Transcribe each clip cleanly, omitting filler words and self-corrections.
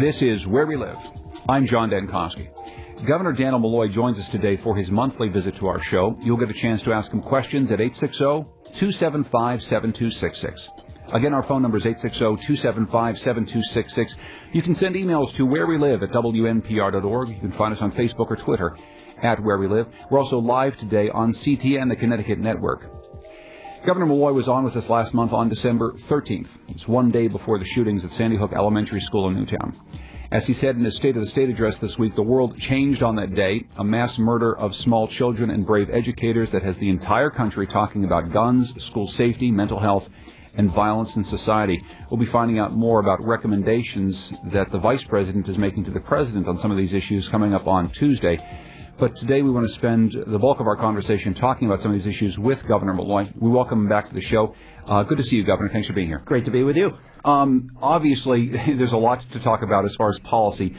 This is Where We Live. I'm John Dankosky. Governor Dannel Malloy joins us today for his monthly visit to our show. You'll get a chance to ask him questions at 860-275-7266. Again, our phone number is 860-275-7266. You can send emails to wherewelive@WNPR.org. You can find us on Facebook or Twitter at Where We Live. We're also live today on CTN, the Connecticut Network. Governor Malloy was on with us last month on December 13th. It's one day before the shootings at Sandy Hook Elementary School in Newtown. As he said in his State of the State address this week, the world changed on that day, a mass murder of small children and brave educators that has the entire country talking about guns, school safety, mental health, and violence in society. We'll be finding out more about recommendations that the Vice President is making to the President on some of these issues coming up on Tuesday. But today we want to spend the bulk of our conversation talking about some of these issues with Governor Malloy. We welcome him back to the show. Good to see you, Governor. Thanks for being here. Great to be with you. Obviously, there's a lot to talk about as far as policy,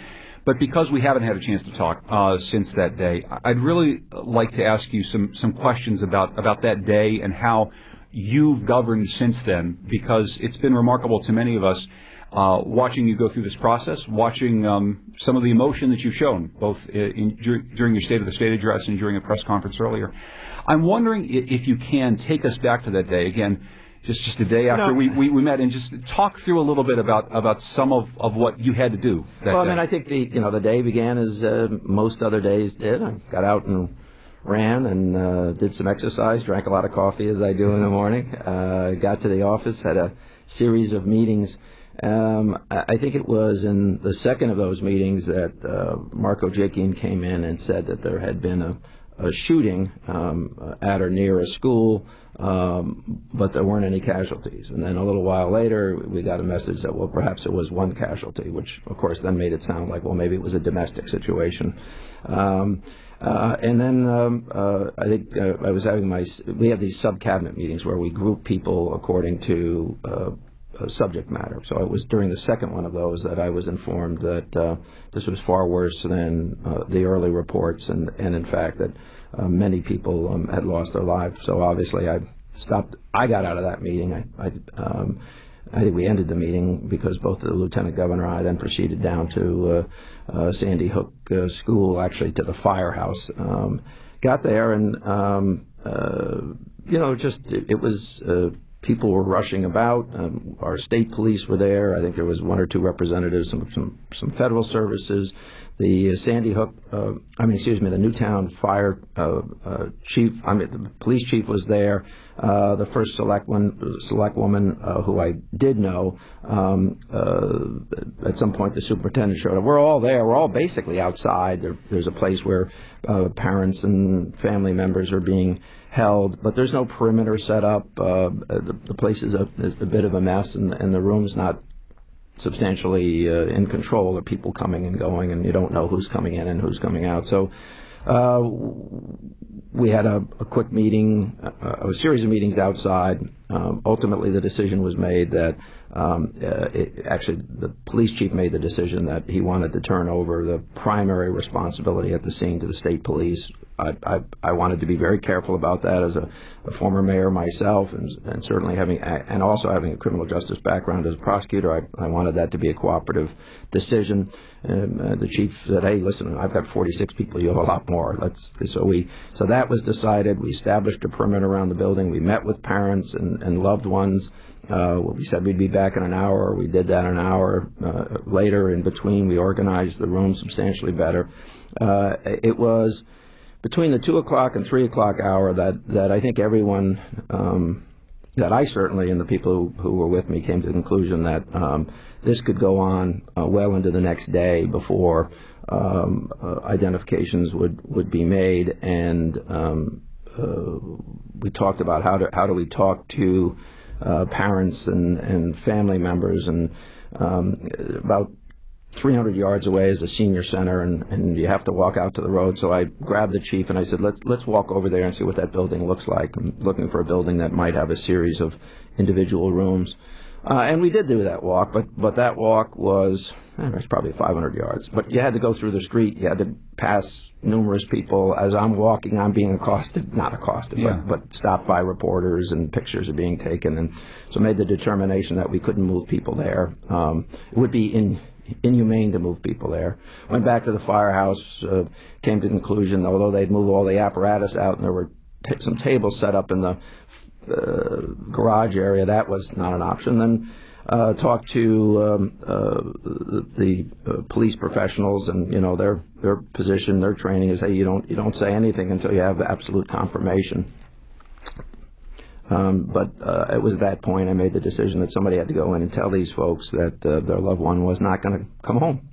but because we haven't had a chance to talk since that day, I'd really like to ask you some questions about that day and how you've governed since then, because it's been remarkable to many of us watching you go through this process, watching some of the emotion that you've shown, both during your State of the State address and during a press conference earlier. I'm wondering if you can take us back to that day again, just a day after we met, and just talk through a little bit about some of what you had to do that day. I mean, I think the day began as most other days did. I got out and ran and did some exercise, drank a lot of coffee as I do in the morning. Got to the office, had a series of meetings. I think it was in the second of those meetings that Marco Jakin came in and said that there had been a shooting at or near a school, but there weren't any casualties. And then a little while later, we got a message that, well, perhaps it was one casualty, which, of course, then made it sound like, well, maybe it was a domestic situation. And then I think I was having we have these sub-cabinet meetings where we group people according to subject matter. So it was during the second one of those that I was informed that this was far worse than the early reports, and in fact that many people had lost their lives. So obviously I stopped. I got out of that meeting. I think we ended the meeting because both the Lieutenant Governor and I then proceeded down to Sandy Hook School, actually to the firehouse. Got there and it was. People were rushing about. Our state police were there. I think there was one or two representatives, some federal services. The the Newtown fire chief. The police chief was there. The first select woman who I did know. At some point, the superintendent showed up. We're all there. We're all basically outside. There's a place where parents and family members are being held, but there's no perimeter set up. The place is a bit of a mess, and the room's not substantially in control of people coming and going, and you don't know who's coming in and who's coming out. So we had a quick meeting, a series of meetings outside. Ultimately, the decision was made that the police chief made the decision that he wanted to turn over the primary responsibility at the scene to the state police. I wanted to be very careful about that as a former mayor myself, and certainly having a criminal justice background as a prosecutor. I wanted that to be a cooperative decision. The chief said, "Hey, listen, I've got 46 people. You have a lot more." So that was decided. We established a perimeter around the building. We met with parents and loved ones. We said we'd be back in an hour. We did that an hour later. In between, we organized the room substantially better. It was between the 2 o'clock and 3 o'clock hour that I think everyone, that I certainly and the people who were with me came to the conclusion that this could go on well into the next day before identifications would be made. And we talked about how do we talk to parents and family members, and about 300 yards away is the senior center, and you have to walk out to the road. So I grabbed the chief and I said, let's walk over there and see what that building looks like. I'm looking for a building that might have a series of individual rooms. And we did do that walk, but that walk was probably 500 yards. But you had to go through the street. You had to pass numerous people. As I'm walking, I'm being but stopped by reporters, and pictures are being taken. And so made the determination that we couldn't move people there. It would be inhumane to move people there. Went back to the firehouse, came to the conclusion, although they'd move all the apparatus out and there were some tables set up in the garage area, that was not an option. Then talked to the police professionals, and their position, their training is, hey, you don't say anything until you have absolute confirmation. But it was at that point I made the decision that somebody had to go in and tell these folks that their loved one was not going to come home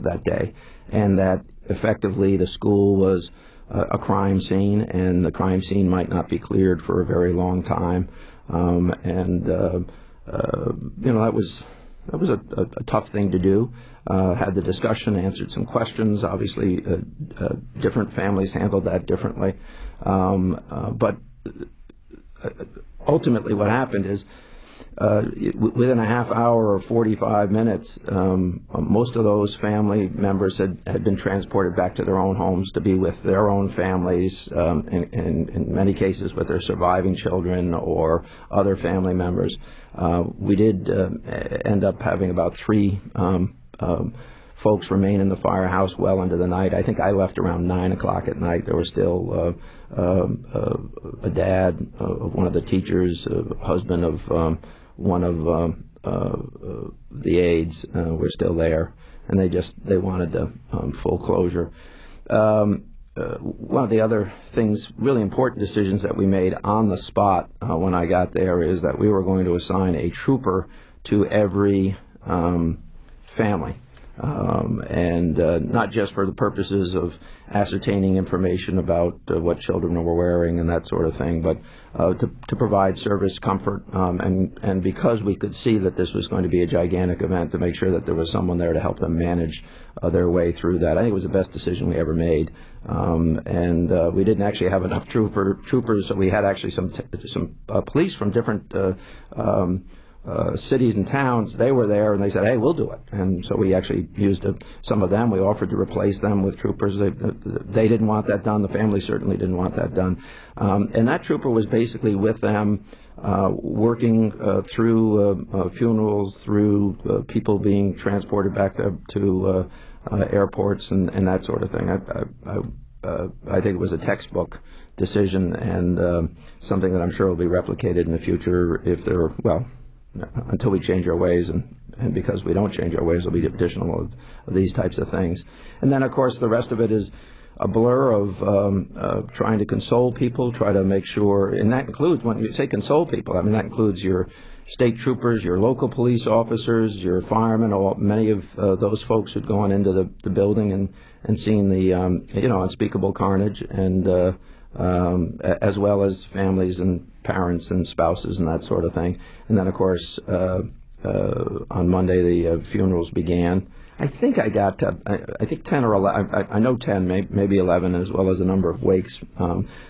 that day, and that effectively the school was a crime scene, and the crime scene might not be cleared for a very long time. That was a tough thing to do. Had the discussion, answered some questions. Obviously, different families handled that differently. But ultimately, what happened is, within a half hour or 45 minutes, most of those family members had been transported back to their own homes to be with their own families, in many cases with their surviving children or other family members. We did end up having about 3 folks remain in the firehouse well into the night. I think I left around 9 o'clock at night. There was still a dad of one of the teachers, husband of one of the aides were still there, and they wanted the full closure. One of the other things, really important decisions that we made on the spot when I got there, is that we were going to assign a trooper to every family. And not just for the purposes of ascertaining information about what children were wearing and that sort of thing, but to provide service comfort, and because we could see that this was going to be a gigantic event, to make sure that there was someone there to help them manage their way through that. I think it was the best decision we ever made. And we didn't actually have enough troopers, so we had actually some police from different cities and towns. They were there, and they said, hey, we'll do it. And so we actually used some of them. We offered to replace them with troopers. They didn't want that done. The family certainly didn't want that done. And that trooper was basically with them, working through funerals, through people being transported back to airports and that sort of thing. I think it was a textbook decision, and something that I'm sure will be replicated in the future until we change our ways, and because we don't change our ways, there'll be additional of these types of things. And then, of course, the rest of it is a blur of trying to console people, try to make sure, and that includes, when you say console people, I mean, that includes your state troopers, your local police officers, your firemen, many of those folks who'd gone into the building and seen the unspeakable carnage, and as well as families and parents and spouses and that sort of thing. And then, of course, on Monday the funerals began. I think I got 10 or 11. I know 10, maybe 11, as well as a number of wakes.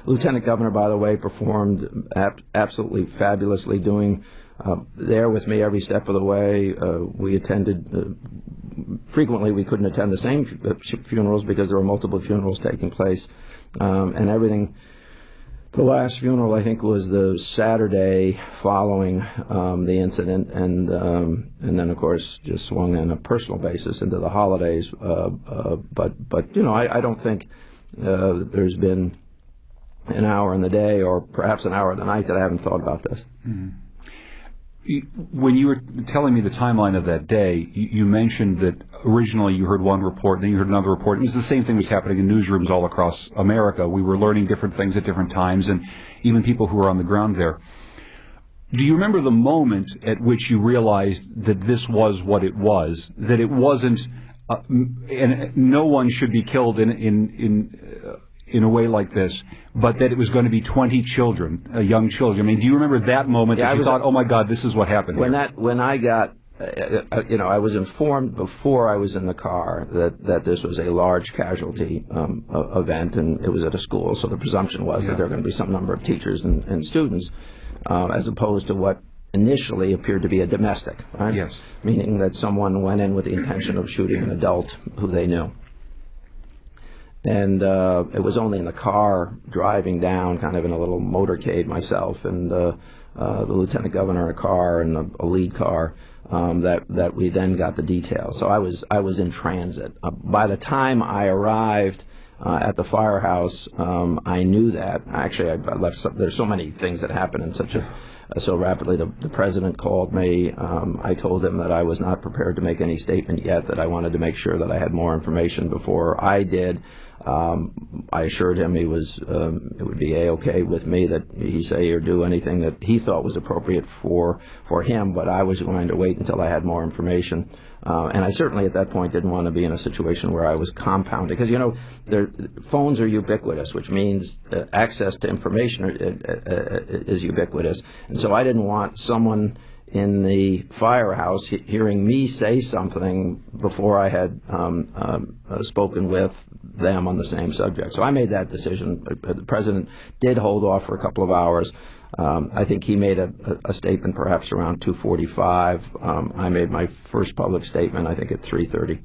Lieutenant Governor, by the way, performed absolutely fabulously, doing there with me every step of the way. We attended frequently. We couldn't attend the same funerals because there were multiple funerals taking place, and everything. The last funeral, I think, was the Saturday following the incident, and then, of course, just swung on a personal basis into the holidays. But I don't think there's been an hour in the day, or perhaps an hour in the night, that I haven't thought about this. Mm-hmm. When you were telling me the timeline of that day, you mentioned that originally you heard one report, then you heard another report. It was the same thing was happening in newsrooms all across America. We were learning different things at different times, and even people who were on the ground there. Do you remember the moment at which you realized that this was what it was, that it wasn't, and no one should be killed in a way like this, but that it was going to be 20 children, young children? I mean, do you remember that moment that you thought, oh my God, this is what happened here? When I got, I was informed before I was in the car that this was a large casualty event, and it was at a school, so the presumption was that there were going to be some number of teachers and students, as opposed to what initially appeared to be a domestic, right? Yes. Meaning that someone went in with the intention of shooting an adult who they knew. And it was only in the car driving down, kind of in a little motorcade myself, and the lieutenant governor in a car and a lead car, that we then got the details. So I was in transit. By the time I arrived at the firehouse, I knew that. Actually, I left. There's so many things that happened in so rapidly. The president called me. I told him that I was not prepared to make any statement yet, that I wanted to make sure that I had more information before I did. I assured him it would be A-okay with me that he say or do anything that he thought was appropriate for him, but I was going to wait until I had more information. And I certainly at that point didn't want to be in a situation where I was compounded, because, phones are ubiquitous, which means access to information is ubiquitous. And so I didn't want someone in the firehouse hearing me say something before I had spoken with them on the same subject. So I made that decision. The president did hold off for a couple of hours. I think he made a statement perhaps around 2:45. I made my first public statement, I think, at 3:30.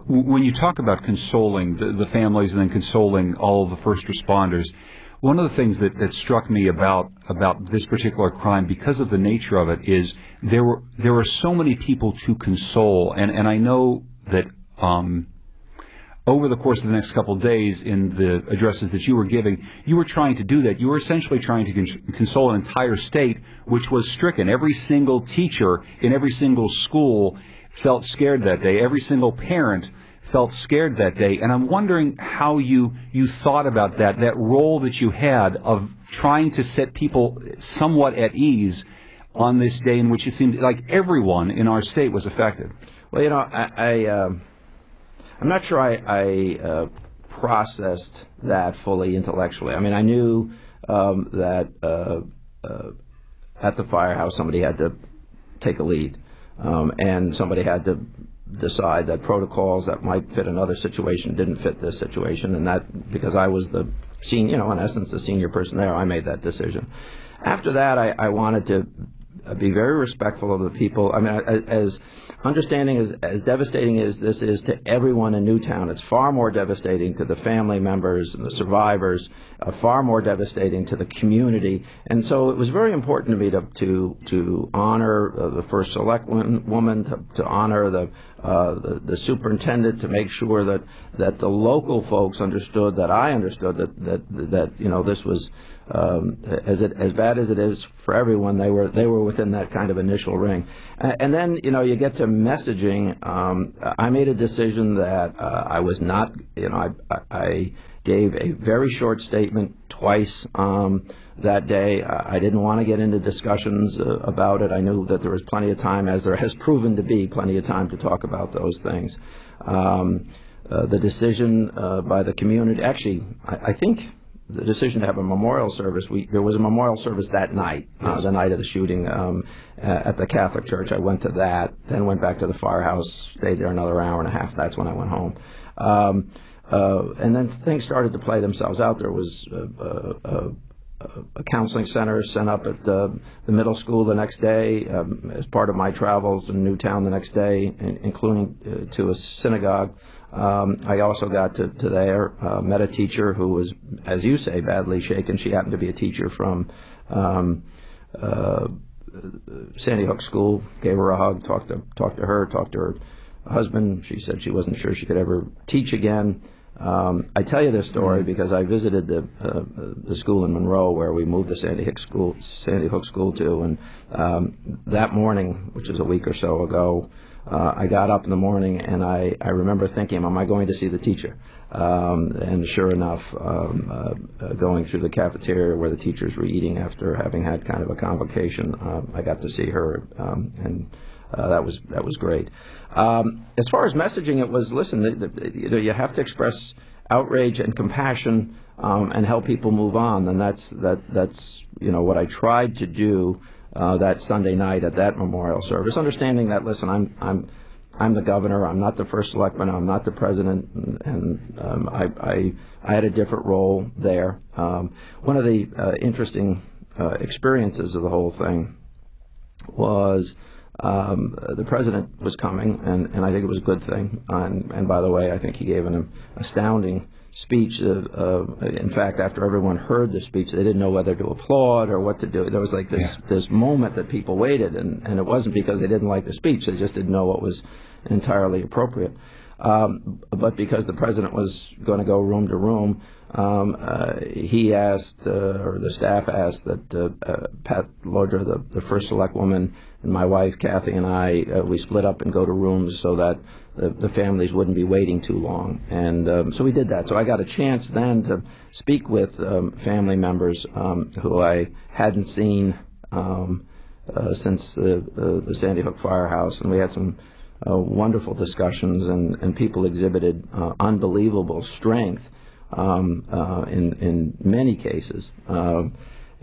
When you talk about consoling the families and then consoling all of the first responders, one of the things that struck me about this particular crime, because of the nature of it, is there were so many people to console, and I know that over the course of the next couple of days in the addresses that you were giving, you were trying to do that. You were essentially trying to console an entire state which was stricken. Every single teacher in every single school felt scared that day. Every single parent felt scared that day. And I'm wondering how you thought about that role that you had of trying to set people somewhat at ease on this day in which it seemed like everyone in our state was affected. Well, I'm not sure I processed that fully intellectually. I mean, I knew that at the firehouse somebody had to take a lead, and somebody had to decide that protocols that might fit another situation didn't fit this situation, and that because I was the senior, in essence, the senior person there, I made that decision. After that, I wanted to be very respectful of the people. I mean, as understanding as devastating as this is to everyone in Newtown, it's far more devastating to the family members and the survivors, far more devastating to the community. And so it was very important to me to honor the first select woman, to honor the superintendent, to make sure that the local folks understood, that I understood that this was as bad as it is for everyone. They were within that kind of initial ring, and then you get to messaging. I made a decision that I was not. I gave a very short statement twice that day. I didn't want to get into discussions about it. I knew that there was plenty of time, as there has proven to be plenty of time, to talk about those things. The decision by the community, actually, I think the decision to have a memorial service, there was a memorial service that night, yes. The night of the shooting at the Catholic Church. I went to that, then went back to the firehouse, stayed there another hour and a half. That's when I went home. And then things started to play themselves out. There was a counseling center set up at the middle school the next day as part of my travels in Newtown the next day, including to a synagogue. I also got to there, met a teacher who was, as you say, badly shaken. She happened to be a teacher from Sandy Hook School. Gave her a hug, talked to her husband. She said she wasn't sure she could ever teach again. I tell you this story because I visited the school in Monroe where we moved the Sandy Hook School to, and that morning, which is a week or so ago, I got up in the morning and I remember thinking, am I going to see the teacher? And sure enough, going through the cafeteria where the teachers were eating after having had kind of a convocation, I got to see her, and that was great. As far as messaging, it was, listen, you have to express outrage and compassion and help people move on, and that's what I tried to do that Sunday night at that memorial service, understanding that, listen, I'm the governor, I'm not the first selectman, I'm not the president, and I had a different role there. One of the interesting experiences of the whole thing was the president was coming, and I think it was a good thing. And by the way, I think he gave an astounding speech. In fact, after everyone heard the speech, they didn't know whether to applaud or what to do. There was like this moment that people waited, and it wasn't because they didn't like the speech. They just didn't know what was entirely appropriate. But because the president was going to go room to room, he asked, or the staff asked, that Pat Lodra, the first select woman, and my wife Kathy and I, we split up and go to rooms so that the families wouldn't be waiting too long. And so we did that. So I got a chance then to speak with family members who I hadn't seen since the Sandy Hook firehouse, and we had some wonderful discussions, and people exhibited unbelievable strength in many cases.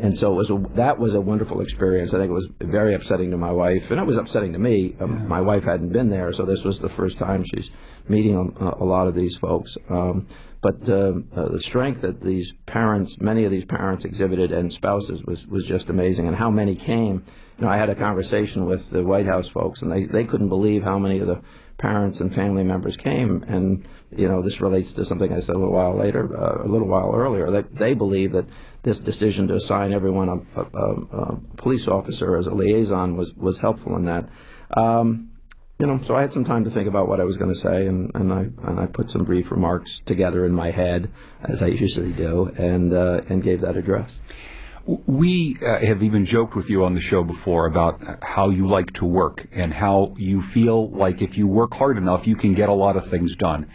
And so that was a wonderful experience. I think it was very upsetting to my wife, and it was upsetting to me. My wife hadn't been there, so this was the first time she's meeting a lot of these folks. But the strength that these parents, many of these parents exhibited, and spouses, was just amazing. And how many came. I had a conversation with the White House folks, and they couldn't believe how many of the parents and family members came. And this relates to something I said a little while earlier, that they believe that this decision to assign everyone a police officer as a liaison was helpful in that. So I had some time to think about what I was going to say, and I put some brief remarks together in my head, as I usually do, and gave that address. We have even joked with you on the show before about how you like to work and how you feel like if you work hard enough, you can get a lot of things done.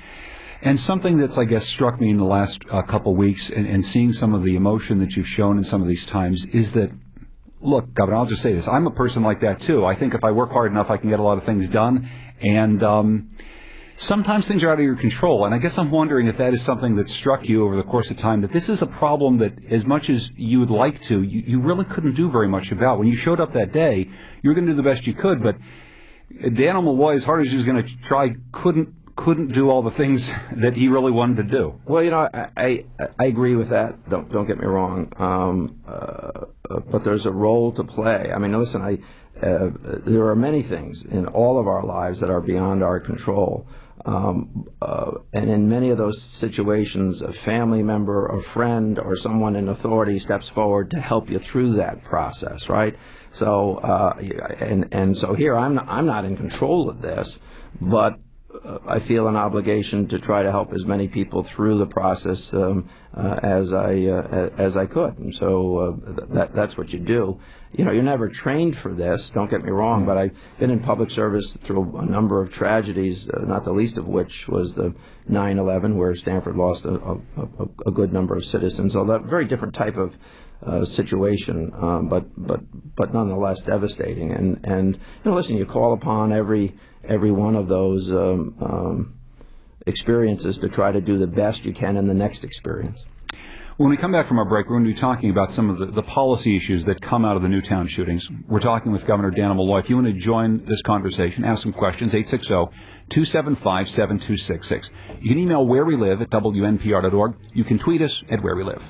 And something that's, I guess, struck me in the last couple weeks, and seeing some of the emotion that you've shown in some of these times, is that, look, Governor, I'll just say this. I'm a person like that, too. I think if I work hard enough, I can get a lot of things done. And sometimes things are out of your control. And I guess I'm wondering if that is something that struck you over the course of time, that this is a problem that, as much as you would like to, you really couldn't do very much about. When you showed up that day, you were going to do the best you could, but Dannel Malloy, as hard as he was going to try, couldn't do all the things that he really wanted to do. Well, I agree with that. Don't get me wrong. But there's a role to play. I mean, listen, there are many things in all of our lives that are beyond our control. And in many of those situations, a family member, a friend, or someone in authority steps forward to help you through that process, right? So, and so here, I'm not in control of this, but I feel an obligation to try to help as many people through the process as I could, and so that's what you do. You're never trained for this. Don't get me wrong, but I've been in public service through a number of tragedies, not the least of which was the 9/11, where Stanford lost a good number of citizens. So that very different type of situation, but nonetheless devastating. And listen, you call upon every one of those experiences to try to do the best you can in the next experience. When we come back from our break, we're going to be talking about some of the policy issues that come out of the Newtown shootings. We're talking with Governor Dannel Malloy. If you want to join this conversation, ask some questions, 860-275-7266. You can email wherewelive@WNPR.org. You can tweet us at wherewelive.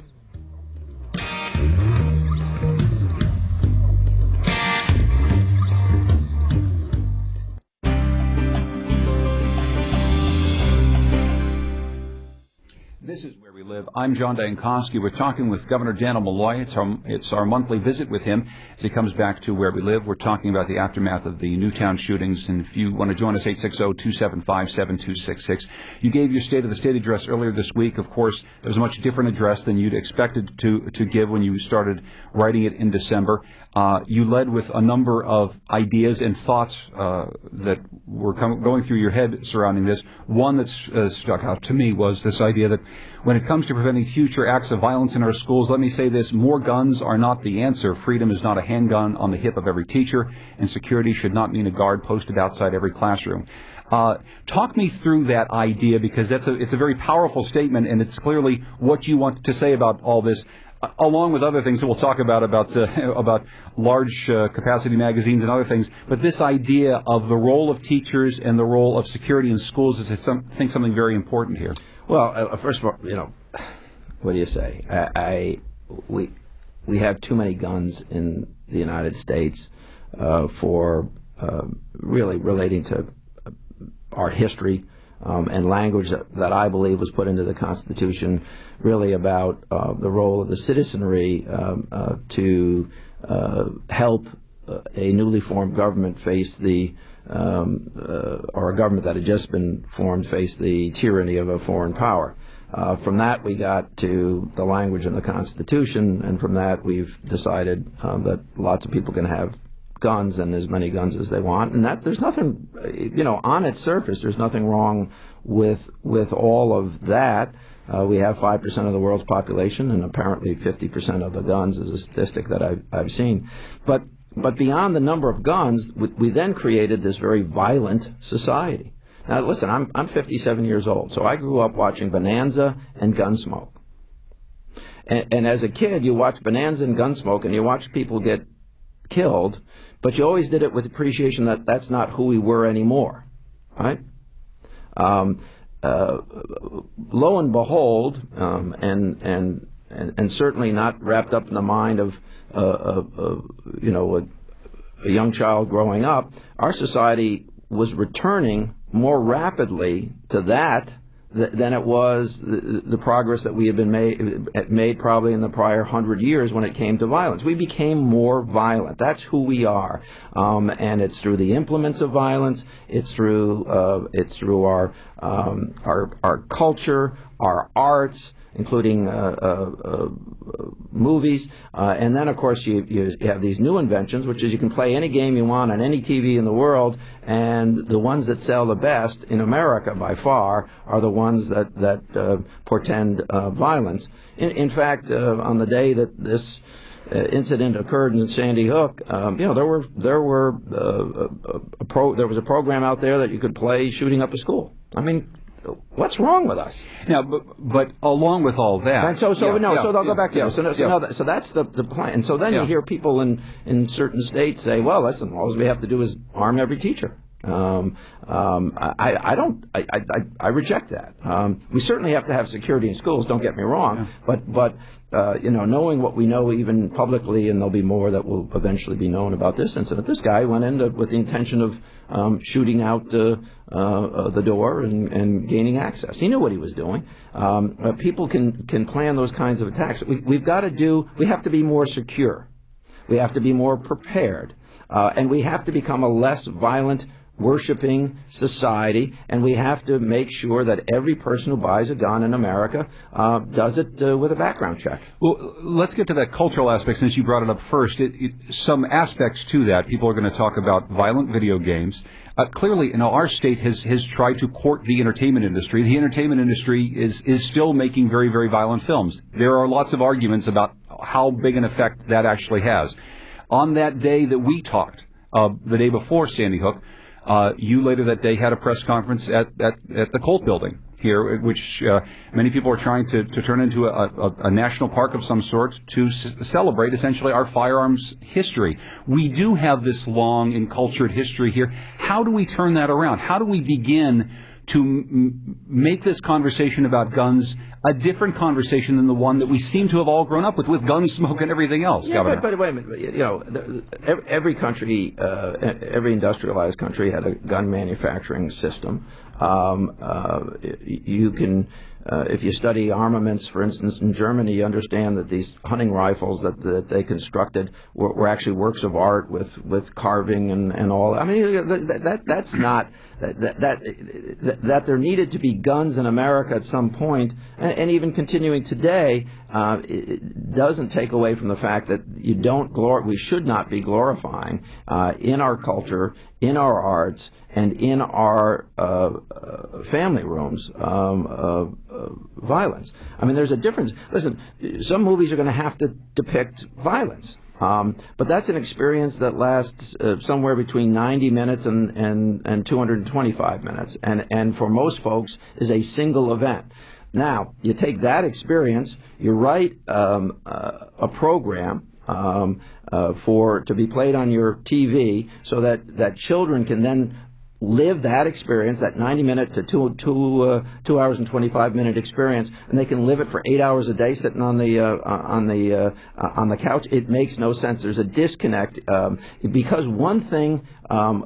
This is Where We Live. I'm John Dankosky. We're talking with Governor Dannel Malloy. It's our monthly visit with him as he comes back to Where We Live. We're talking about the aftermath of the Newtown shootings. And if you want to join us, 860-275-7266. You gave your State of the State address earlier this week. Of course, it was a much different address than you'd expected to give when you started writing it in December. You led with a number of ideas and thoughts that were going through your head surrounding this. One that stuck out to me was this idea that when it comes to preventing future acts of violence in our schools, let me say this: more guns are not the answer. Freedom is not a handgun on the hip of every teacher, and security should not mean a guard posted outside every classroom. Talk me through that idea, because it's a very powerful statement, and it's clearly what you want to say about all this, along with other things that we'll talk about large capacity magazines and other things. But this idea of the role of teachers and the role of security in schools is, I think, something very important here. Well, first of all, what do you say? We have too many guns in the United States for really relating to our history, and language that I believe was put into the Constitution really about the role of the citizenry to help a newly formed government face or a government that had just been formed face the tyranny of a foreign power. From that, we got to the language in the Constitution, and from that, we've decided that lots of people can have guns and as many guns as they want, and that there's nothing, on its surface, there's nothing wrong with all of that. We have 5% of the world's population, and apparently 50% of the guns is a statistic that I've seen. But beyond the number of guns, we then created this very violent society. Now, listen, I'm 57 years old, so I grew up watching Bonanza and Gunsmoke. And as a kid, you watch Bonanza and Gunsmoke, and you watch people get killed, but you always did it with appreciation that that's not who we were anymore, right? Lo and behold, and certainly not wrapped up in the mind of a young child growing up, our society was returning more rapidly to that than it was the progress that we had been made probably in the prior 100 years when it came to violence. We became more violent. That's who we are, and it's through the implements of violence. It's through our culture, our arts, including movies, and then of course you have these new inventions, which is you can play any game you want on any TV in the world, and the ones that sell the best in America by far are the ones that portend violence. In fact, on the day that this incident occurred in Sandy Hook, there was a program out there that you could play shooting up a school. I mean, what's wrong with us? Now, but along with all that, and so they'll go back to that. So that's the plan. And so then you hear people in certain states say, "Well, listen, all we have to do is arm every teacher." I reject that. We certainly have to have security in schools. Don't get me wrong, but knowing what we know even publicly, and there'll be more that will eventually be known about this incident. This guy went in with the intention of shooting out the door and gaining access. He knew what he was doing. People can plan those kinds of attacks. We have to be more secure. We have to be more prepared, and we have to become a less violent, worshiping society, and we have to make sure that every person who buys a gun in America does it with a background check. Well, let's get to that cultural aspect since you brought it up first. Some aspects to that. People are going to talk about violent video games. Clearly, our state has tried to court the entertainment industry. The entertainment industry is still making very, very violent films. There are lots of arguments about how big an effect that actually has. On that day that we talked, the day before Sandy Hook, you later that day had a press conference at the Colt Building here, which many people are trying to turn into a national park of some sort to celebrate essentially our firearms history. We do have this long and cultured history here. How do we turn that around? How do we begin to make this conversation about guns a different conversation than the one that we seem to have all grown up with Gunsmoke and everything else, Governor? But wait a minute. Every country, every industrialized country had a gun manufacturing system. You can, if you study armaments, for instance, in Germany, you understand that these hunting rifles that they constructed were actually works of art with carving and all. I mean, that's not that there needed to be guns in America at some point, and even continuing today, it doesn't take away from the fact that we should not be glorifying in our culture, in our arts, and in our family rooms violence. I mean, there's a difference. Listen, some movies are going to have to depict violence. But that's an experience that lasts somewhere between 90 minutes and 225 minutes, and for most folks is a single event. Now, you take that experience, you write a program to be played on your TV so that children can then live that experience, that 90-minute to 2 hours and 25-minute experience, and they can live it for 8 hours a day sitting on the couch. It makes no sense. There's a disconnect because one thing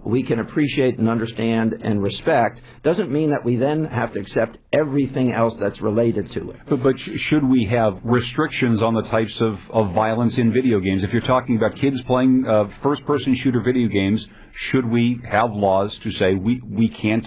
we can appreciate and understand and respect, doesn't mean that we then have to accept everything else that's related to it. But should we have restrictions on the types of violence in video games? If you're talking about kids playing first-person shooter video games, should we have laws to say we can't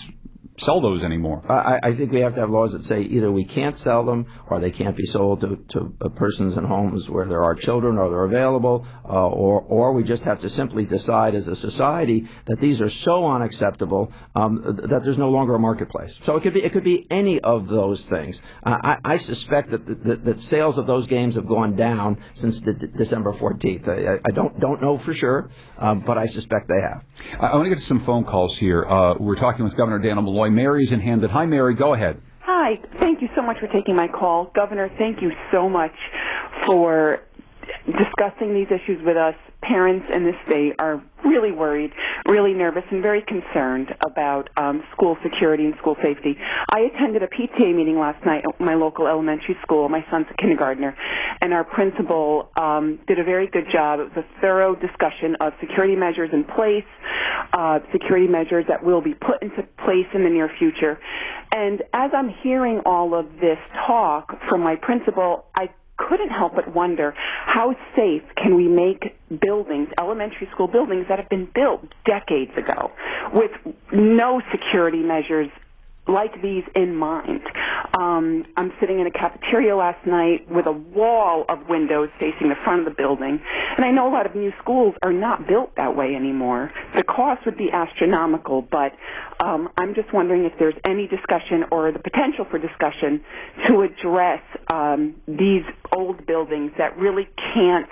sell those anymore? I think we have to have laws that say either we can't sell them or they can't be sold to persons in homes where there are children or they're available, or we just have to simply decide as a society that these are so unacceptable that there's no longer a marketplace. So it could be any of those things. I suspect that sales of those games have gone down since December 14th. I don't know for sure, but I suspect they have. I want to get to some phone calls here. We're talking with Governor Dannel P. Mary's in Hamden. Hi, Mary. Go ahead. Hi. Thank you so much for taking my call. Governor, thank you so much for discussing these issues with us. Parents in this state are really worried, really nervous, and very concerned about school security and school safety. I attended a PTA meeting last night at my local elementary school. My son's a kindergartner, and our principal did a very good job. It was a thorough discussion of security measures in place, security measures that will be put into place in the near future. And as I'm hearing all of this talk from my principal, I couldn't help but wonder how safe can we make buildings, elementary school buildings that have been built decades ago with no security measures like these in mind. I'm sitting in a cafeteria last night with a wall of windows facing the front of the building, and I know a lot of new schools are not built that way anymore. The cost would be astronomical, but I'm just wondering if there's any discussion or the potential for discussion to address these old buildings that really can't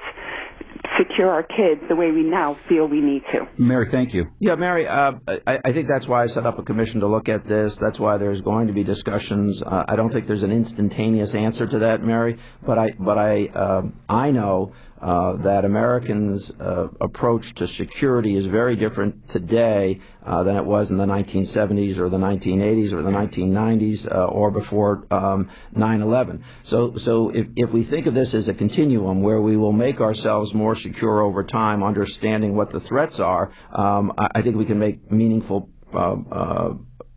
secure our kids the way we now feel we need to. Mary, thank you. Yeah, Mary, I think that's why I set up a commission to look at this. That's why there's going to be discussions. I don't think there's an instantaneous answer to that, Mary, but I know that Americans' approach to security is very different today than it was in the 1970s or the 1980s or the 1990s or before 9/11. So if we think of this as a continuum where we will make ourselves more secure over time, understanding what the threats are, I think we can make meaningful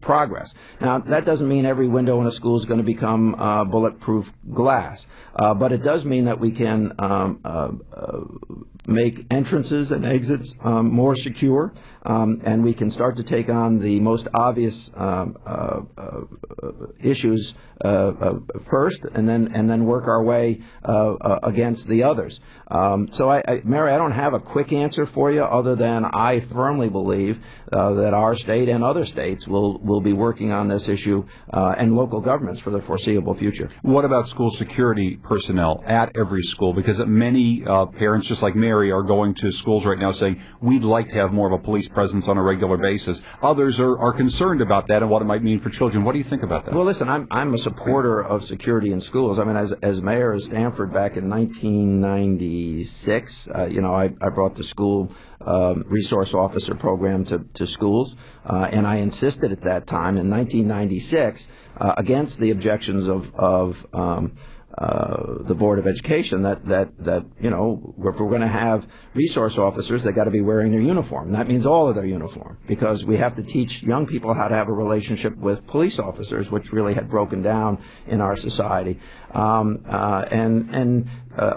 progress. Now, that doesn't mean every window in a school is going to become bulletproof glass, but it does mean that we can make entrances and exits more secure, and we can start to take on the most obvious issues first, and then work our way against the others. So, Mary, I don't have a quick answer for you, other than I firmly believe that our state and other states will be working on this issue, and local governments for the foreseeable future. What about school security personnel at every school? Because many parents, just like Mary, are going to schools right now saying, we'd like to have more of a police presence on a regular basis. Others are concerned about that and what it might mean for children. What do you think about that? Well, listen, I'm a supporter of security in schools. I mean, as mayor of Stamford back in 1996, I brought the school resource officer program to schools, and I insisted at that time in 1996, against the objections of the Board of Education, that if we're going to have resource officers, they got to be wearing their uniform. That means all of their uniform, because we have to teach young people how to have a relationship with police officers, which really had broken down in our society.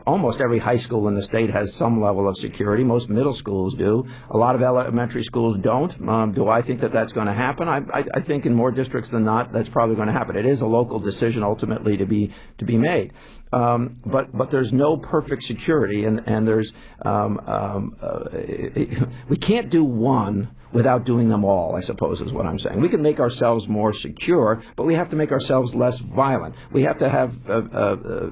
Almost every high school in the state has some level of security. Most middle schools do. A lot of elementary schools don't. Do I think that that's going to happen? I think in more districts than not, that's probably going to happen. It is a local decision ultimately to be made. But there's no perfect security, and there's we can't do one without doing them all, I suppose is what I'm saying. We can make ourselves more secure, but we have to make ourselves less violent. We have to have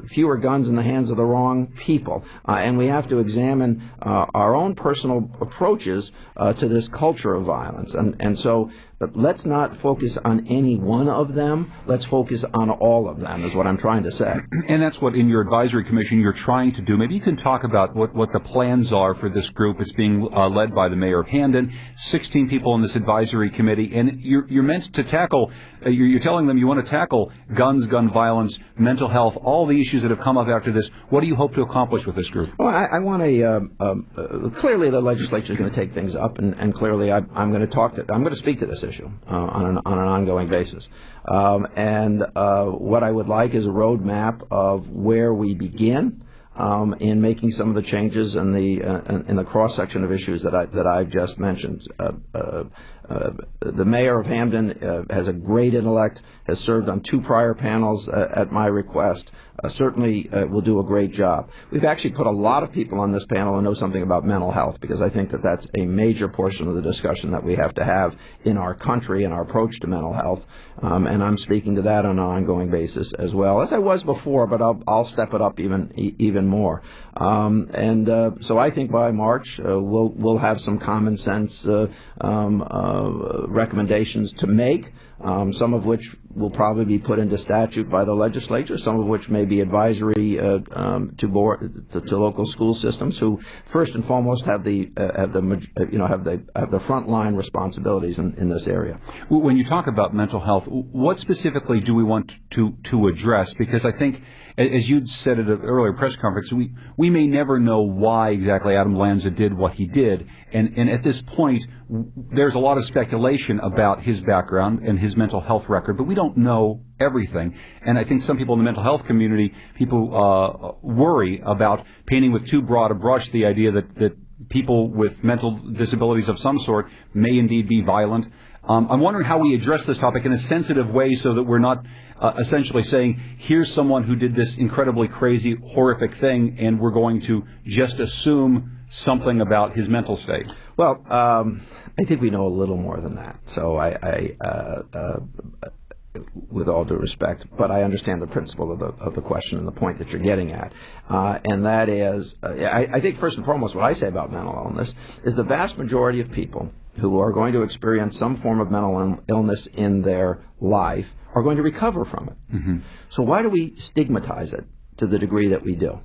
fewer guns in the hands of the wrong people, and we have to examine our own personal approaches to this culture of violence. And so But let's not focus on any one of them. Let's focus on all of them, is what I'm trying to say. And that's what, in your advisory commission, you're trying to do. Maybe you can talk about what the plans are for this group. It's being led by the mayor of Hamden, 16 people in this advisory committee, and you're meant to tackle, you're telling them you want to tackle guns, gun violence, mental health, all the issues that have come up after this. What do you hope to accomplish with this group? Well, I want to, clearly the legislature is going to take things up, and clearly I'm going to speak to this issue on an ongoing basis. What I would like is a roadmap of where we begin in making some of the changes in the cross section of issues that I've just mentioned. The mayor of Hamden has a great intellect, has served on 2 prior panels at my request, certainly will do a great job. We've actually put a lot of people on this panel who know something about mental health, because I think that that's a major portion of the discussion that we have to have in our country and our approach to mental health. And I'm speaking to that on an ongoing basis as well, as I was before, but I'll step it up even more. So I think by March we'll have some common sense recommendations to make, some of which will probably be put into statute by the legislature, some of which may be advisory to local school systems, who first and foremost have the frontline responsibilities in this area. When you talk about mental health, what specifically do we want to address? Because I think, as you said at an earlier press conference, we may never know why exactly Adam Lanza did what he did, and at this point there's a lot of speculation about his background and his mental health record, but we don't know everything. And I think some people in the mental health community, people worry about painting with too broad a brush the idea that people with mental disabilities of some sort may indeed be violent. I'm wondering how we address this topic in a sensitive way so that we're not essentially saying, here's someone who did this incredibly crazy, horrific thing, and we're going to just assume something about his mental state. Well, I think we know a little more than that. So with all due respect, but I understand the principle of the question and the point that you're getting at, and that is, I think first and foremost, what I say about mental illness is the vast majority of people who are going to experience some form of mental illness in their life are going to recover from it. Mm-hmm. So why do we stigmatize it to the degree that we do?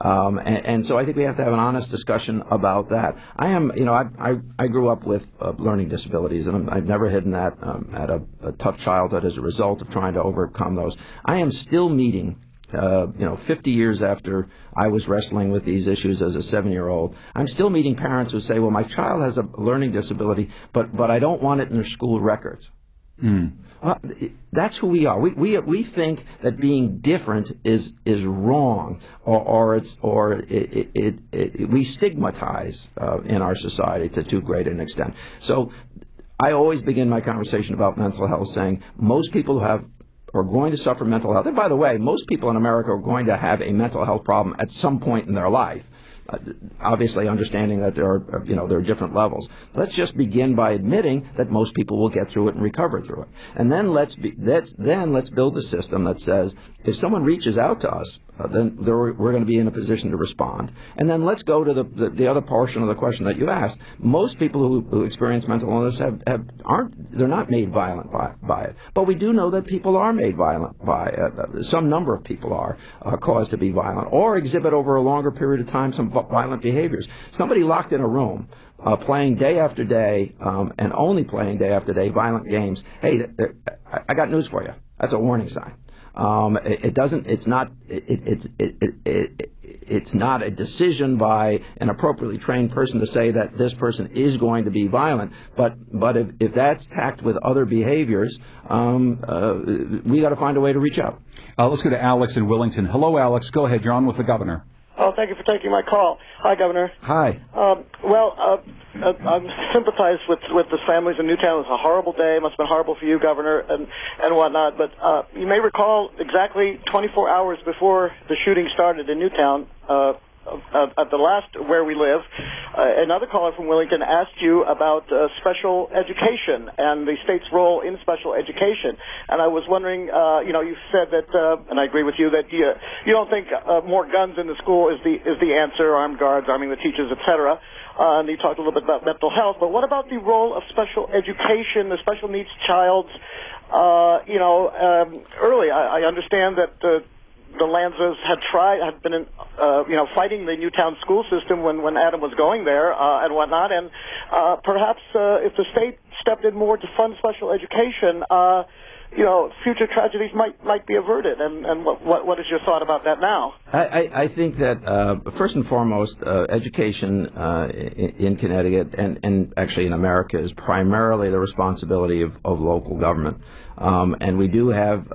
And so I think we have to have an honest discussion about that. I grew up with learning disabilities, and I've never hidden that. Had a tough childhood as a result of trying to overcome those. I am still meeting, 50 years after I was wrestling with these issues as a 7-year-old, I'm still meeting parents who say, well, my child has a learning disability, but I don't want it in their school records. Mm. That's who we are. We think that being different is wrong, we stigmatize in our society to too great an extent. So I always begin my conversation about mental health saying most people who are going to suffer mental health. And by the way, most people in America are going to have a mental health problem at some point in their life. Obviously, understanding that there are different levels. Let's just begin by admitting that most people will get through it and recover through it, and then let's build a system that says if someone reaches out to us, then we're going to be in a position to respond. And then let's go to the other portion of the question that you asked. Most people who experience mental illness they're not made violent by it, but we do know that people are made violent by it. Some number of people are caused to be violent or exhibit over a longer period of time some violent behaviors. Somebody locked in a room playing day after day and only playing day after day violent games. Hey, I got news for you. That's a warning sign. It's not a decision by an appropriately trained person to say that this person is going to be violent. But if that's tacked with other behaviors, we got to find a way to reach out. Let's go to Alex in Willington. Hello, Alex. Go ahead. You're on with the governor. Oh, thank you for taking my call. Hi, Governor. Hi. I sympathize with the families in Newtown. It was a horrible day. It must have been horrible for you, Governor, and whatnot. But you may recall exactly 24 hours before the shooting started in Newtown, at the last Where We Live, another caller from Wilmington asked you about special education and the state's role in special education. And I was wondering, you said that, and I agree with you, that you don't think more guns in the school is the answer, armed guards, arming the teachers, etc. And you talked a little bit about mental health. But what about the role of special education, the special needs child? Early, I understand that the Lanzas had been fighting the Newtown school system when Adam was going there and whatnot. And perhaps if the state stepped in more to fund special education, future tragedies might be averted. And what is your thought about that now? I think that first and foremost, education in Connecticut and actually in America is primarily the responsibility of local government. And we do have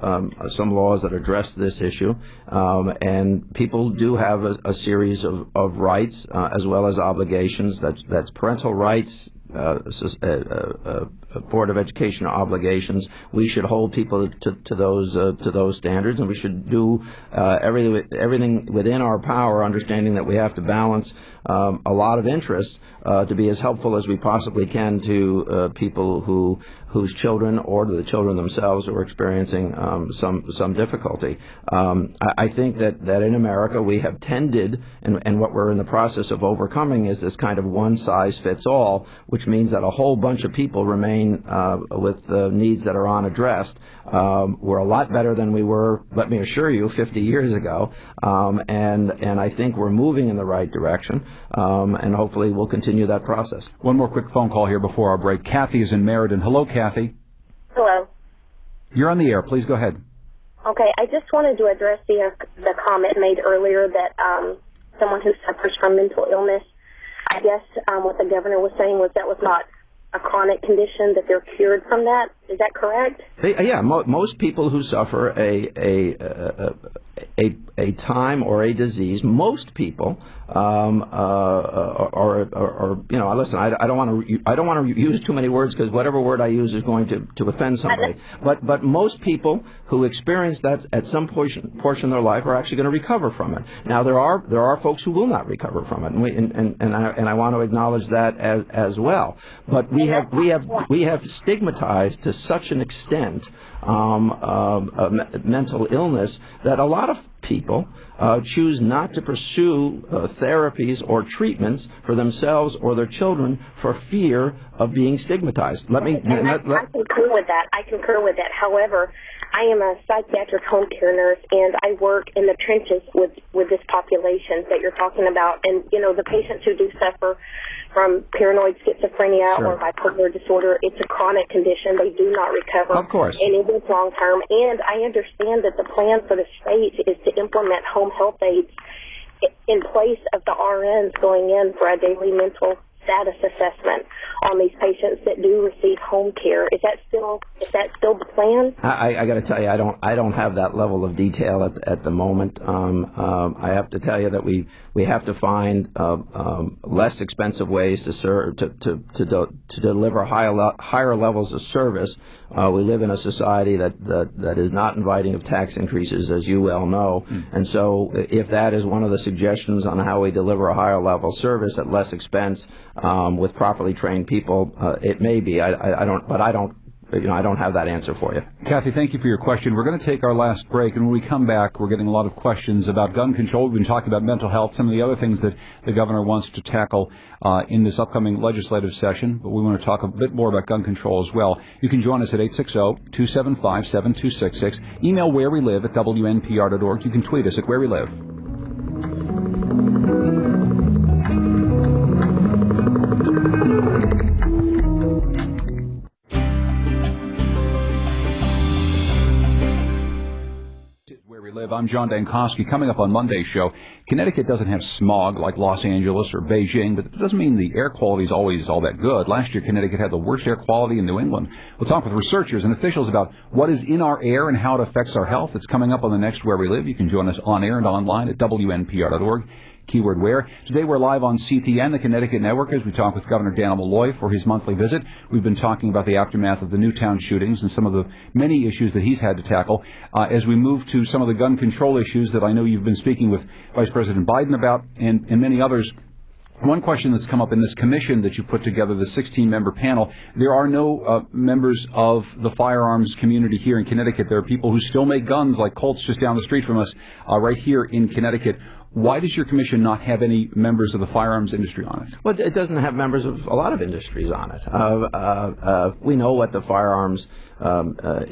some laws that address this issue, and people do have a series of rights as well as obligations. That's parental rights, Board of Education obligations. We should hold people to those standards, and we should do everything within our power, understanding that we have to balance a lot of interests to be as helpful as we possibly can to people whose children or to the children themselves who are experiencing some difficulty. I think that in America we have tended, and what we're in the process of overcoming is this kind of one-size-fits-all, which means that a whole bunch of people remain with needs that are unaddressed. We're a lot better than we were, let me assure you, 50 years ago, and I think we're moving in the right direction, and hopefully we'll continue that process. One more quick phone call here before our break. Kathy is in Meriden. Hello, Kathy. Hello. You're on the air. Please go ahead. Okay, I just wanted to address the comment made earlier that someone who suffers from mental illness, I guess what the governor was saying was that was not a chronic condition, that they're cured from that. Is that correct? Yeah, most people who suffer a time or a disease, most people listen, I don't want to use too many words because whatever word I use is going to offend somebody. But most people who experience that at some portion of their life are actually going to recover from it. Now there are folks who will not recover from it, and I want to acknowledge that as well. But we have stigmatized to such an extent mental illness that a lot of people choose not to pursue therapies or treatments for themselves or their children for fear of being stigmatized. I concur with that. However, I am a psychiatric home care nurse, and I work in the trenches with this population that you're talking about. And, the patients who do suffer from paranoid schizophrenia or bipolar disorder, it's a chronic condition. They do not recover. Of course. And it is long term. And I understand that the plan for the state is to implement home health aides in place of the RNs going in for a daily mental status assessment on these patients that do receive home care. Is that still the plan? I got to tell you, I don't have that level of detail at the moment. I have to tell you that we have to find less expensive ways to deliver higher levels of service. We live in a society that is not inviting of tax increases, as you well know, and so if that is one of the suggestions on how we deliver a higher level service at less expense with properly trained people, it may be. I don't have that answer for you. Kathy, thank you for your question. We're going to take our last break, and when we come back, we're getting a lot of questions about gun control. We've been talking about mental health, some of the other things that the governor wants to tackle in this upcoming legislative session, but we want to talk a bit more about gun control as well. You can join us at 860-275-7266. Email wherewelive@WNPR.org. You can tweet us at wherewelive. I'm John Dankosky. Coming up on Monday's show, Connecticut doesn't have smog like Los Angeles or Beijing, but it doesn't mean the air quality is always all that good. Last year, Connecticut had the worst air quality in New England. We'll talk with researchers and officials about what is in our air and how it affects our health. It's coming up on the next Where We Live. You can join us on air and online at WNPR.org. keyword where. Today we're live on CTN, the Connecticut Network, as we talk with Governor Dannel Malloy for his monthly visit. We've been talking about the aftermath of the Newtown shootings and some of the many issues that he's had to tackle. As we move to some of the gun control issues that I know you've been speaking with Vice President Biden about and many others, one question that's come up in this commission that you put together, the 16-member panel, there are no members of the firearms community here in Connecticut. There are people who still make guns, like Colt's just down the street from us, right here in Connecticut. Why does your commission not have any members of the firearms industry on it? Well, it doesn't have members of a lot of industries on it. We know what the firearms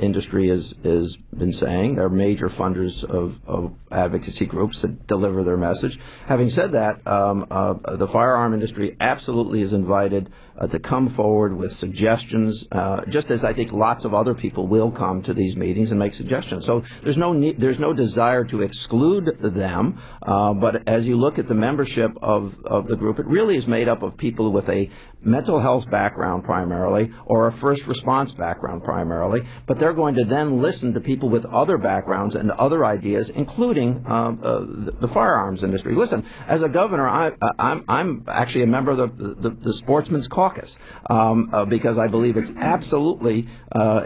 industry has been saying. They're major funders of advocacy groups that deliver their message. Having said that, the firearm industry absolutely is invited to come forward with suggestions, just as I think lots of other people will come to these meetings and make suggestions. So there's no desire to exclude them, but as you look at the membership of the group, it really is made up of people with a mental health background primarily, or a first response background primarily, but they're going to then listen to people with other backgrounds and other ideas, including the firearms industry. Listen, as a governor, I'm actually a member of the Sportsman's Caucus, because I believe it's absolutely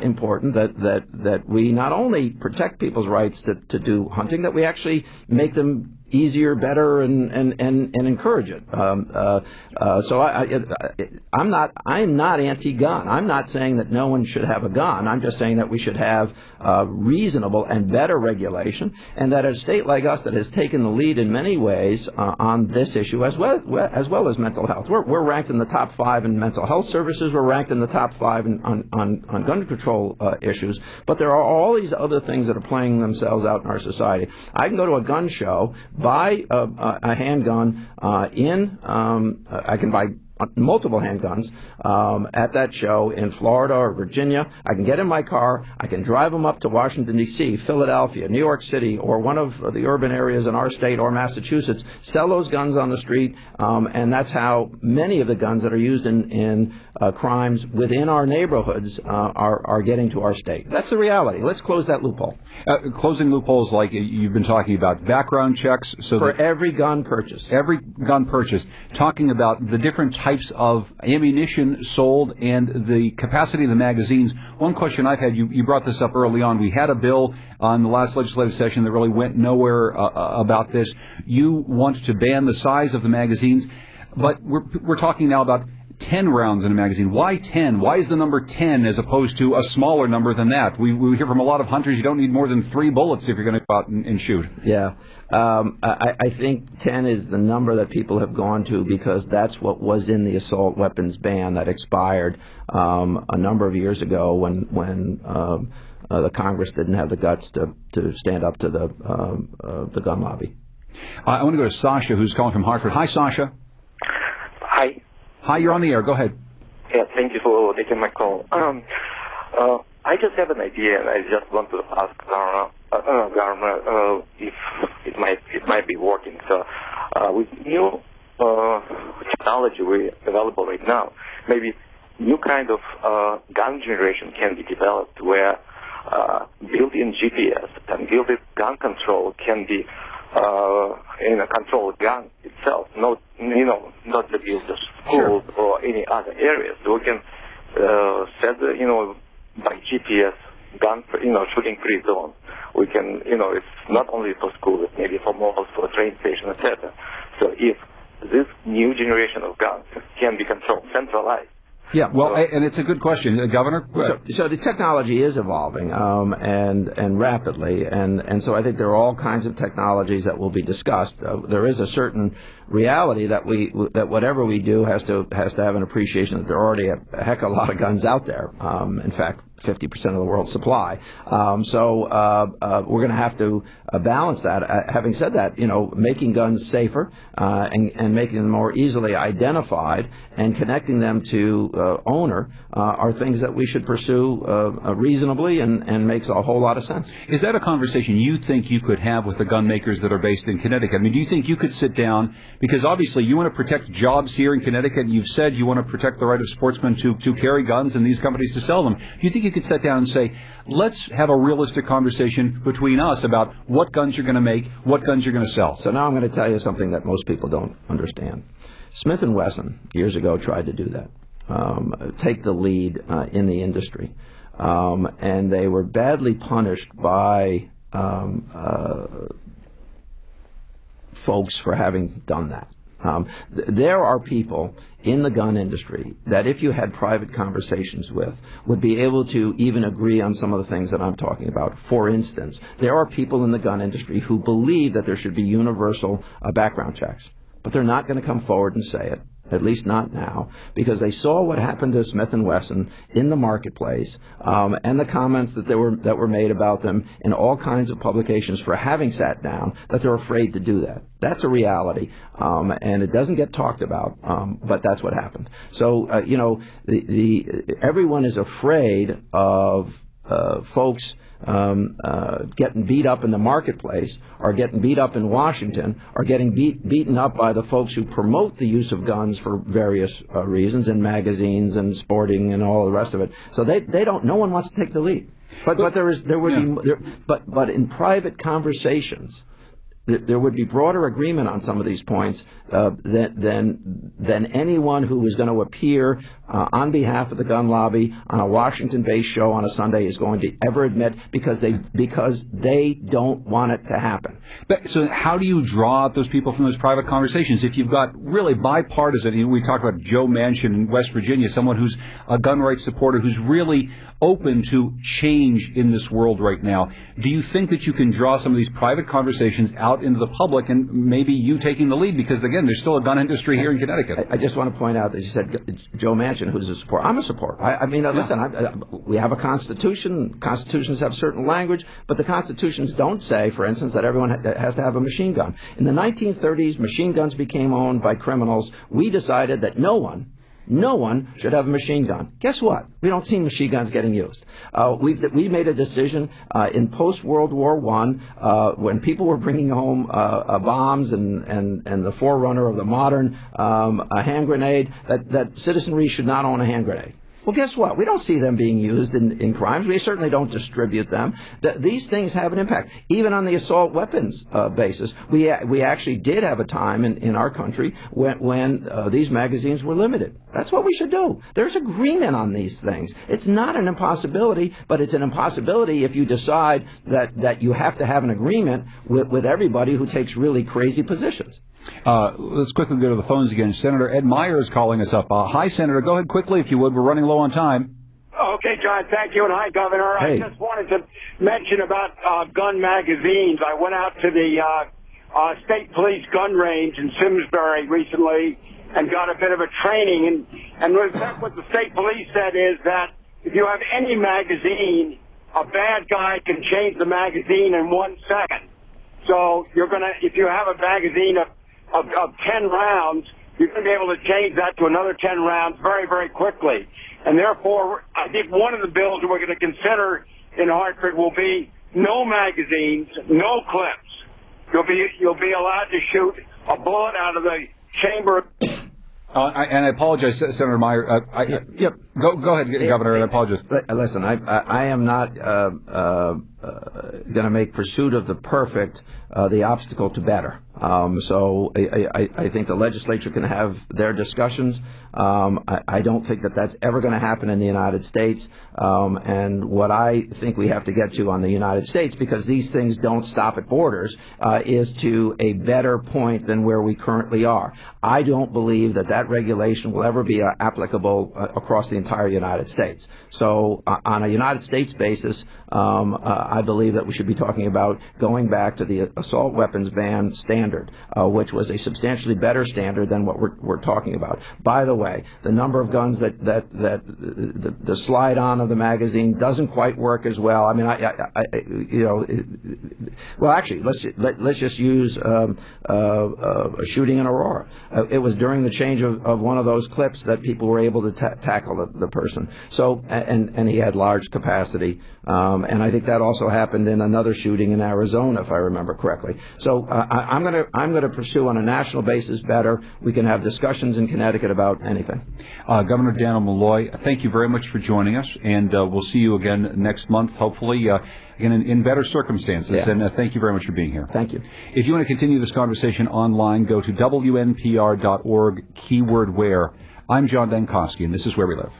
important that we not only protect people's rights to do hunting, that we actually make them easier, better, and encourage it. So I'm not anti-gun. I'm not saying that no one should have a gun. I'm just saying that we should have reasonable and better regulation, and that a state like us that has taken the lead in many ways on this issue, as well as mental health. We're ranked in the top 5 in mental health services. We're ranked in the top 5 on gun control issues. But there are all these other things that are playing themselves out in our society. I can go to a gun show, buy a handgun I can buy multiple handguns at that show in Florida or Virginia. I can get in my car. I can drive them up to Washington, D.C., Philadelphia, New York City, or one of the urban areas in our state or Massachusetts, sell those guns on the street, and that's how many of the guns that are used in crimes within our neighborhoods are getting to our state. That's the reality. Let's close that loophole. Closing loopholes like you've been talking about, background checks. For every gun purchase. Every gun purchase. Talking about the different types of ammunition sold and the capacity of the magazines. One question I've had, you brought this up early on. We had a bill on the last legislative session that really went nowhere about this. You want to ban the size of the magazines, but we're talking now about 10 rounds in a magazine. Why 10? Why is the number 10 as opposed to a smaller number than that? We hear from a lot of hunters you don't need more than 3 bullets if you're going to go out and shoot. Yeah. I think 10 is the number that people have gone to because that's what was in the assault weapons ban that expired a number of years ago when the Congress didn't have the guts to stand up to the gun lobby. I want to go to Sasha, who's calling from Hartford. Hi, Sasha. Hi. Hi, you're on the air. Go ahead. Yeah, thank you for taking my call. I just have an idea, and I just want to ask Governor if it might be working. So, with new technology available right now, maybe new kind of gun generation can be developed where built-in GPS and built-in gun control can be in a controlled gun itself, not to build a school or any other areas. So we can set by GPS gun, shooting free zone. We can, it's not only for schools, maybe for malls, for train stations, etc. So if this new generation of guns can be controlled, centralized. Yeah, well, and it's a good question, Governor. So the technology is evolving and rapidly, and so I think there are all kinds of technologies that will be discussed. There is a certain reality that whatever we do has to have an appreciation that there are already a heck of a lot of guns out there. In fact, 50% of the world's supply. So we're going to have to balance that. Having said that, making guns safer and making them more easily identified and connecting them to owner are things that we should pursue reasonably and makes a whole lot of sense. Is that a conversation you think you could have with the gun makers that are based in Connecticut? I mean, do you think you could sit down, because obviously you want to protect jobs here in Connecticut, and you've said you want to protect the right of sportsmen to carry guns and these companies to sell them. Do you think you you could sit down and say, let's have a realistic conversation between us about what guns you're going to make, what guns you're going to sell. So now I'm going to tell you something that most people don't understand. Smith & Wesson years ago tried to do that, take the lead in the industry. And they were badly punished by folks for having done that. There are people in the gun industry that if you had private conversations with would be able to even agree on some of the things that I'm talking about. For instance, there are people in the gun industry who believe that there should be universal background checks, but they're not going to come forward and say it. At least not now, because they saw what happened to Smith & Wesson in the marketplace, and the comments that were made about them in all kinds of publications for having sat down, that they're afraid to do that. That's a reality, and it doesn't get talked about, but that's what happened. So, everyone is afraid of folks getting beat up in the marketplace, or getting beat up in Washington, or getting beaten up by the folks who promote the use of guns for various reasons in magazines and sporting and all the rest of it. So they don't. No one wants to take the lead. But in private conversations, there would be broader agreement on some of these points than anyone who is going to appear on behalf of the gun lobby on a Washington-based show on a Sunday is going to ever admit, because they don't want it to happen. So how do you draw out those people from those private conversations? If you've got really bipartisan, we talk about Joe Manchin in West Virginia, someone who's a gun rights supporter who's really open to change in this world right now. Do you think that you can draw some of these private conversations out into the public, and maybe you taking the lead? Because, again, there's still a gun industry here in Connecticut. I just want to point out that you said Joe Manchin, who's a supporter. I'm a supporter. Listen, we have a Constitution. Constitutions have certain language, but the Constitutions don't say, for instance, that everyone has to have a machine gun. In the 1930s, machine guns became owned by criminals. We decided that no one should have a machine gun. Guess what? We don't see machine guns getting used. We made a decision in post-World War I, when people were bringing home bombs and the forerunner of the modern hand grenade, that citizenry should not own a hand grenade. Well, guess what? We don't see them being used in crimes. We certainly don't distribute them. These things have an impact. Even on the assault weapons basis, we actually did have a time in our country when these magazines were limited. That's what we should do. There's agreement on these things. It's not an impossibility, but it's an impossibility if you decide that you have to have an agreement with everybody who takes really crazy positions. Let's quickly go to the phones again. Senator Ed Meyer is calling us up. Hi, Senator. Go ahead quickly, if you would. We're running low on time. Okay, John, thank you, and hi, Governor. Hey. I just wanted to mention about gun magazines. I went out to the State Police gun range in Simsbury recently and got a bit of a training. And what the State Police said is that if you have any magazine, a bad guy can change the magazine in 1 second. So if you have a magazine of 10 rounds, you're going to be able to change that to another 10 rounds very, very quickly. And therefore, I think one of the bills that we're going to consider in Hartford will be no magazines, no clips. You'll be allowed to shoot a bullet out of the chamber. And I apologize, Senator Meyer. Yep. Go ahead, Governor, and I apologize. Listen, I am not going to make pursuit of the perfect the obstacle to better. So I think the legislature can have their discussions. I don't think that that's ever going to happen in the United States. And what I think we have to get to on the United States, because these things don't stop at borders, is to a better point than where we currently are. I don't believe that regulation will ever be applicable across the entire United States. So on a United States basis, I believe that we should be talking about going back to the assault weapons ban standard, which was a substantially better standard than what we're talking about. By the way, the number of guns that the slide on of the magazine doesn't quite work as well. I mean, well, actually, let's just use a shooting in Aurora. It was during the change of one of those clips that people were able to tackle the person. So, and he had large capacity. And I think that also happened in another shooting in Arizona, if I remember correctly. So I'm going I'm going to pursue on a national basis better. We can have discussions in Connecticut about anything. Governor Dannel Malloy, thank you very much for joining us, and we'll see you again next month, hopefully, again in better circumstances. Yeah. And thank you very much for being here. Thank you. If you want to continue this conversation online, go to WNPR.org, keyword where. I'm John Dankosky, and this is Where We Live.